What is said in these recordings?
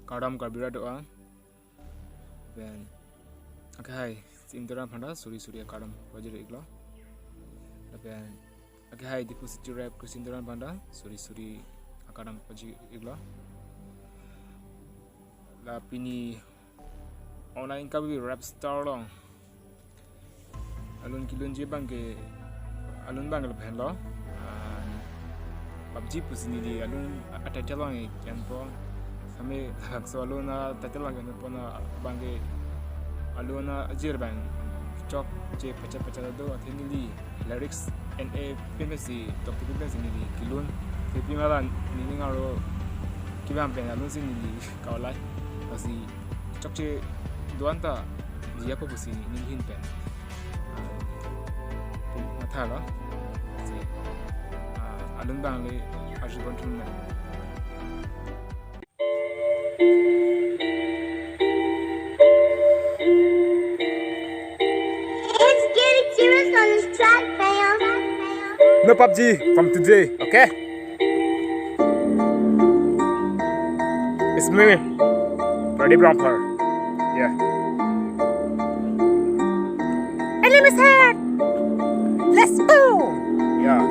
Kadam karbira doa. Ben okay sindaran phanda suri kadam wajir iglo. Ben okay deposit rap kusindaran phanda suri kadam waji iglo. La pini online kabi rap star long. Alun kilun je bangke alun bangkel pen lo. PUBG pusini di alun atatel long jampo. Kami so aluna tatel lang po na bangke aluna ajir bang chok je pacha do athenili lyrics and a PMC topic PMC ni kilun kepi malan ni ngaro kibam pen alun sin ni kaulai pasi chok je duanta dia po pusini ni hin pen mathala si alun bang le ajir kontrol No PUBG from today, okay? It's me, Freddy Bromper. Yeah. Enemy's head! Let's go! Yeah.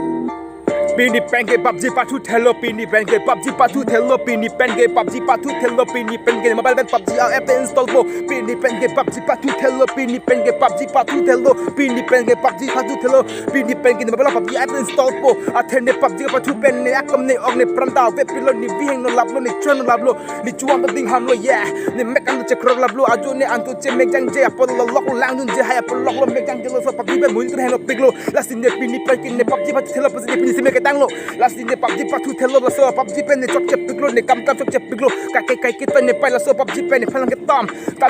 Pini penge PUBG patu thello pini penge PUBG patu thello pini penge PUBG patu thello pini penge mobile ban PUBG app install bo pini penge PUBG patu thello pini penge PUBG patu thello pini penge PUBG patu thello pini penge mobile PUBG app install bo athene PUBG patu pen ne akom ne og ne pranda web pilo ni viheng no lablo ni chon no lablo ni chuam da ding ham lo yeah ni mek an che krog lablo aju ne antu che mek jang je apol lo lok lang nun je hay apol lok lo mek jang je lo so PUBG ben mun heng lo piglo lasin ne pini penge ne PUBG patu thello pini se mek tang lo last in the PUBG patu thello la so PUBG pen ne chok che piglo ne kam chok che piglo kai kita ne pai la so PUBG pen ne phalang ke tam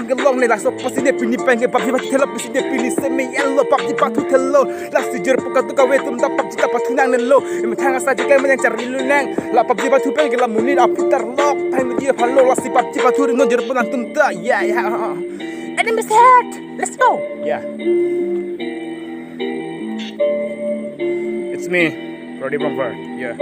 ke long ne la so pasi ne pini pen ke PUBG patu thello pisi ne pini se me yellow PUBG patu thello last jer puka tu ka we tum da PUBG ta patu nang ne lo me thanga sa je kai me char lilu nang la PUBG patu pen ke la munir aputar lock time ne je phalo la si PUBG patu no jer punan tum ta yeah enemy's head let's go yeah it's me Freddy Bromper, yeah.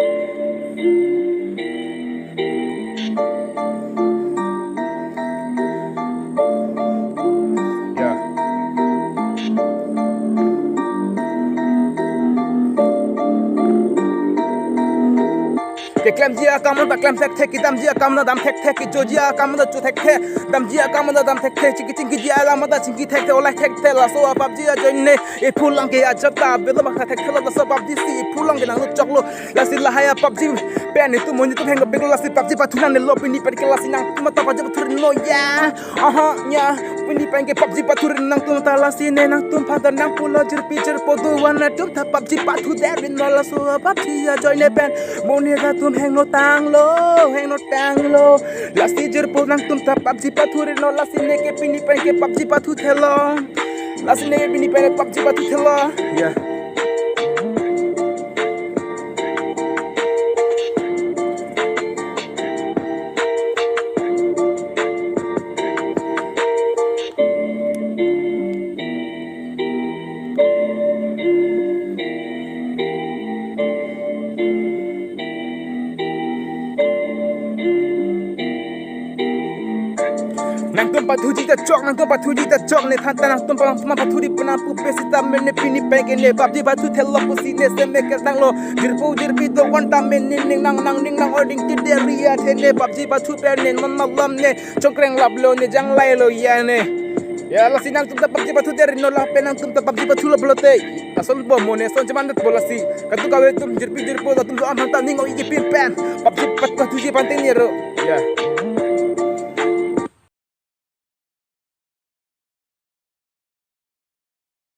Ke klam jia kam na klam thek dam jia kam na dam thek jo jia kam na chu thek dam jia kam na dam thek chiki jia la ma da chingi thek ola thek la so PUBG a join ne e phulang ke a chata be la ma thek la so PUBG si phulang ke nang choklo la si la haya PUBG pen tu mon tu heng be la si PUBG pa thunan ne lo pini per ke la si nang ma ta pa je thur no ya nya pini pen ke PUBG pa thur nang tu ta la si ne nang tum pha da nang pula jir picture po do wan na tum ta PUBG pa thu der bin no la so PUBG a join ne pen mon ne ga tum heng no tang lo last year po nang tum ta PUBG pathuri no last ne ke pini pen ke PUBG pathu thelo last ne ke pini pen PUBG pathu thelo yeah nang tum pathuji ta chok ne thanta nang tum ma pathuri pana pu pesita men ne pini penge ne PUBG pathu thello pusi ne se me ke tang lo jirpi do wan ta men ning nang ording ti deria thene PUBG pathu per ne non lam ne chokrang lablo ne jang lai lo ya ne ya la sinang tum ta PUBG pathu der no la penang tum ta PUBG pathu lo blote asol bo mo ne son jaman bola si katu ka we tum jirpo da tum do am ta ning o igi pin pen PUBG pathu ji pante ne ro ya